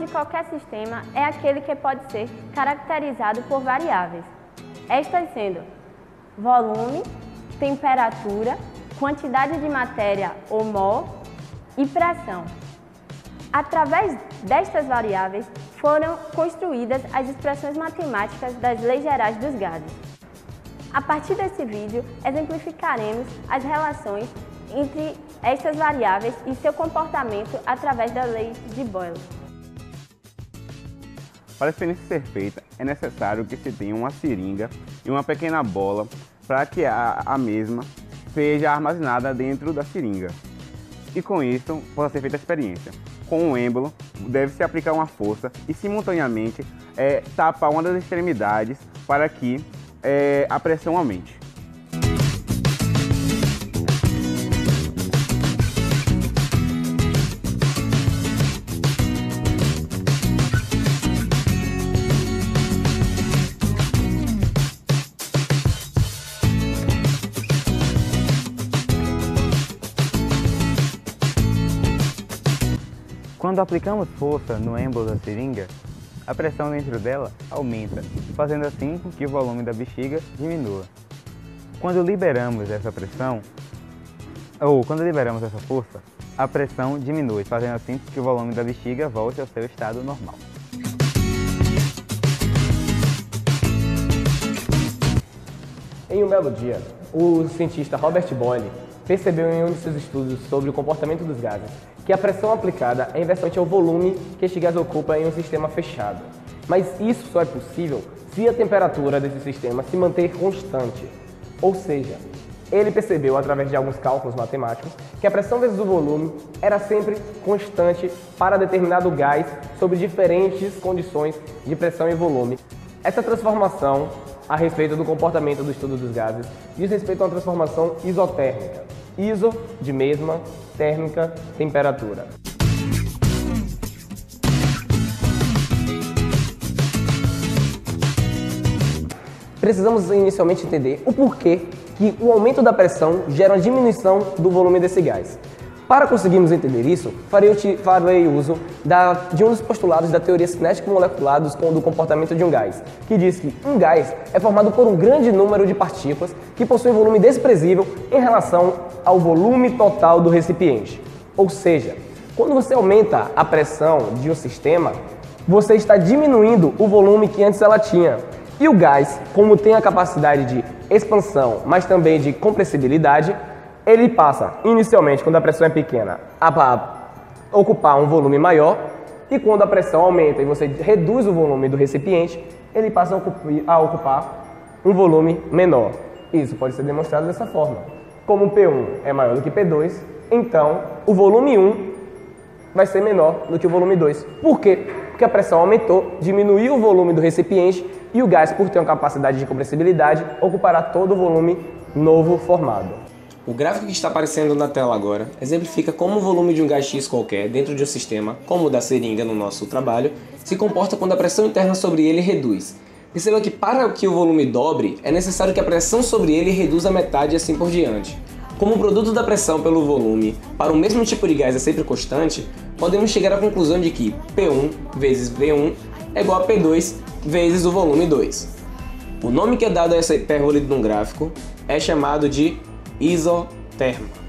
de qualquer sistema é aquele que pode ser caracterizado por variáveis, estas sendo volume, temperatura, quantidade de matéria ou mol e pressão. Através destas variáveis foram construídas as expressões matemáticas das leis gerais dos gases. A partir desse vídeo, exemplificaremos as relações entre estas variáveis e seu comportamento através da lei de Boyle. Para a experiência ser feita, é necessário que se tenha uma seringa e uma pequena bola para que a mesma seja armazenada dentro da seringa. E com isso, possa ser feita a experiência. Com o êmbolo, deve-se aplicar uma força e simultaneamente tapar uma das extremidades para que a pressão aumente. Quando aplicamos força no êmbolo da seringa, a pressão dentro dela aumenta, fazendo assim com que o volume da bexiga diminua. Quando liberamos essa pressão, ou quando liberamos essa força, a pressão diminui, fazendo assim com que o volume da bexiga volte ao seu estado normal. Em um belo dia, o cientista Robert Boyle percebeu em um de seus estudos sobre o comportamento dos gases que a pressão aplicada é inversamente ao volume que este gás ocupa em um sistema fechado. Mas isso só é possível se a temperatura desse sistema se manter constante. Ou seja, ele percebeu através de alguns cálculos matemáticos que a pressão vezes o volume era sempre constante para determinado gás sob diferentes condições de pressão e volume. Essa transformação a respeito do comportamento do estudo dos gases diz respeito a uma transformação isotérmica. Iso, de mesma, térmica, temperatura. Precisamos inicialmente entender o porquê que o aumento da pressão gera uma diminuição do volume desse gás. Para conseguirmos entender isso, farei uso de um dos postulados da teoria cinético-molecular do comportamento de um gás, que diz que um gás é formado por um grande número de partículas que possuem volume desprezível em relação ao volume total do recipiente. Ou seja, quando você aumenta a pressão de um sistema, você está diminuindo o volume que antes ela tinha. E o gás, como tem a capacidade de expansão, mas também de compressibilidade, ele passa, inicialmente, quando a pressão é pequena, a ocupar um volume maior, e quando a pressão aumenta e você reduz o volume do recipiente, ele passa a ocupar um volume menor. Isso pode ser demonstrado dessa forma. Como P1 é maior do que P2, então o volume 1 vai ser menor do que o volume 2. Por quê? Porque a pressão aumentou, diminuiu o volume do recipiente e o gás, por ter uma capacidade de compressibilidade, ocupará todo o volume novo formado. O gráfico que está aparecendo na tela agora exemplifica como o volume de um gás X qualquer dentro de um sistema, como o da seringa no nosso trabalho, se comporta quando a pressão interna sobre ele reduz. Perceba que para que o volume dobre, é necessário que a pressão sobre ele reduza a metade e assim por diante. Como o produto da pressão pelo volume para o mesmo tipo de gás é sempre constante, podemos chegar à conclusão de que P1 vezes V1 é igual a P2 vezes o volume 2. O nome que é dado a essa hipérbole num gráfico é chamado de isotérmico.